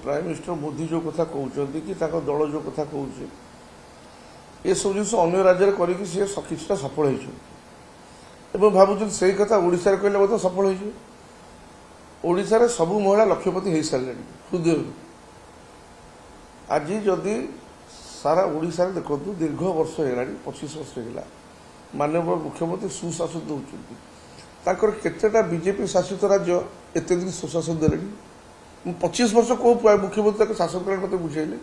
prime minister Modi जो कथा कहते कि दल जो कथा कहे ये सब जिन अन्य राज्य कि सफल हो भावुँ से कथा ओडिशा कहले सफल होशार सबू महिला लक्षपति हो सारे हृदय आज जदि सारा ओडिशा देखो दीर्घ वर्ष है 25 वर्ष है माननीय मुख्यमंत्री सुशासन दौरान केतेटा बीजेपी शासित राज्य एत दिन सुशासन दे 25 वर्ष कौ मुख्यमंत्री शासन कर मत बुझेले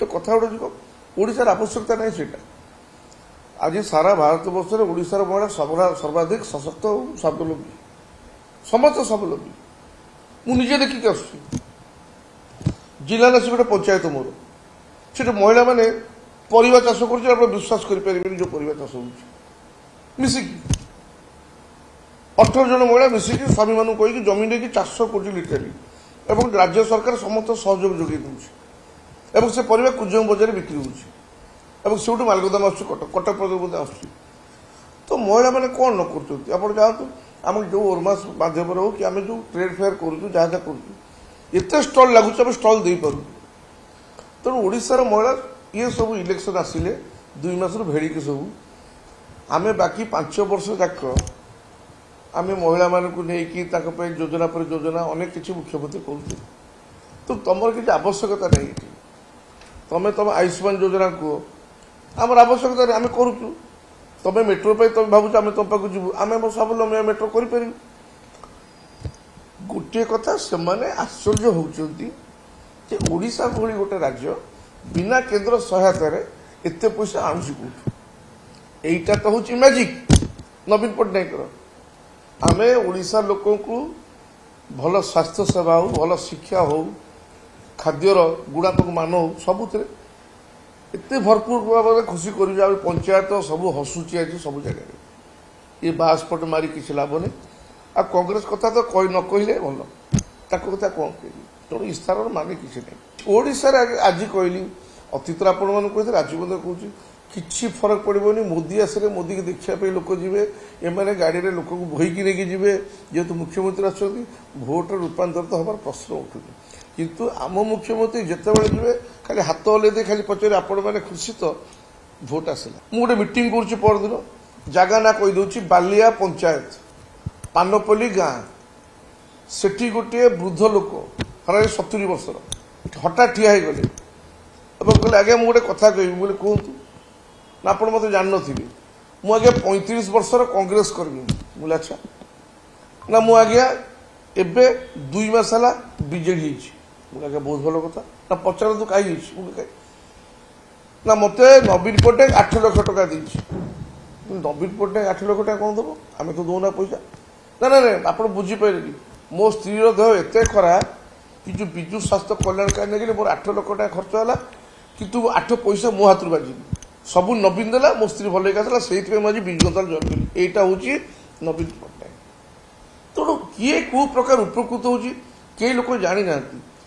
तो कथा गुड़ा ओडिशार आवश्यकता नहीं सेटा आज सारा भारत वर्ष में ओडिशार महिला सर्वाधिक सशक्त और स्वावलंबी समस्त स्वावलंबी मुझे देखिक आस जिला ना गोटे पंचायत मोर से महिला मैंने परिवा चाष कर विश्वास करें जो परिवा चाष हो मिसिकी 18 जन महिला मिसिकी स्वामी मान कहीकि जमीन देखिए चाष कर लिटराली एवं राज्य सरकार समस्त सहयोग जोगे दूसरी से परिवा कुजम बजार बिक्री हो मालगोदाम कटक पर्यटन आस तो महिला मैंने कौन न कर जातु आम जो ओरमास माध्यम हो कि आम जो ट्रेड फेयर करूँ जहाँ जहाँ करुँ स्टल लगुच आम स्टल दे पार तेणु ओडिशार महिला ये सब इलेक्शन आसिले 2 मास भेड़िकी सब आम बाकी 5 वर्ष जाक आम महिला मानक नहीं योजना पर योजना अनेक किसी मुख्यमंत्री कर तो तुम किसी आवश्यकता नहीं तुम आयुष्मान योजना कह आम आवश्यकता नहीं आम करुचु तुम मेट्रो पर तुम भाव आम तुम पाक जीव आम स्वावलम्बी मेट्रो कर गोटे कथा से आश्चर्य होती ओडिशा भली गोटे राज्य बिना केंद्र सहायतार एत पैसा आणुची कौटू एटा तो हूँ मैजिक नवीन पट्टनायक आमे ओडिशा लोक को भल स्वास्थ्य सेवा हो भल शिक्षा हो खाद्यर गुणात्मक मान हो सबुत एत भरपूर भाव खुशी कर पंचायत सब हसुची आज सब जगह ये बासपट मारी किसी लाभ नहीं आ कांग्रेस कथा तो कही न कहले भल कथा कौन कहली तेणु इस्तार माने किसी नहीं ओडिशा आज कहली अतीत आपण मान कहते राजबंधु कौन किसी फरक पड़ोनी मोदी आसले मोदी की देखापी लोक जी एम गाड़ी में लोक बोईकी लेकिन जी जेहेतु मुख्यमंत्री आसोट रूपांतरित हमार प्रश्न उठू किंतु आम मुख्यमंत्री जिते जी खाली हाथ हल्ले दे खाली पचारे आपण मैंने खुशी तो भोट आसला मुझे मीटिंग करदिन जगह ना कहीदे बालिया पंचायत पानपल्ली गाँ सेठी गोटे वृद्ध लोक हर 70 वर्षर हठात ठिया हो गले कहले आज्ञा मुझे कथा कह बोले कहतु ना आप मत जान नी मुझे 35 वर्षर कांग्रेस कर्मी बोले अच्छा ना मुझे एबे 2 मास है बीजेडी मुझे बहुत भल कथा ना पचार तू कहीं ना मत नवीन पट्टनायक 8 लाख टका नवीन पट्टनायक 8 लाख टका कौन दब आम तो दौना पैसा ना ना ना आप बुझीपारे मो स्त्री देह एत खराब कि जो विजु स्वास्थ्य कल्याण कार्ड नहीं मोर 8 लाख टका खर्च है कि 8 पैसा मो हाथ बाजी सब नवीन देला मो स्त्री भल से मुझे विजु जनता जॉइन कली यहाँ हूँ नवीन पट्टनायक तेणु किए कौ प्रकार उपकृत हो लोक जानी ना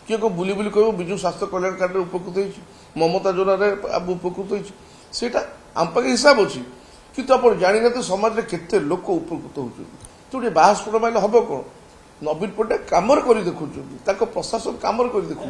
किए को बुली बुली कह विजु स्वास्थ्य कल्याण कार्ड उपकृत हो ममता योजना उपकृत होटा आम पाखे हिसाब अच्छी कितु आप जानी ना समाज में केते लोक उपकृत होती बाहर मारे हम कौन नवीन पट्टनायक कम कर देखुं प्रशासन कम कर देखुं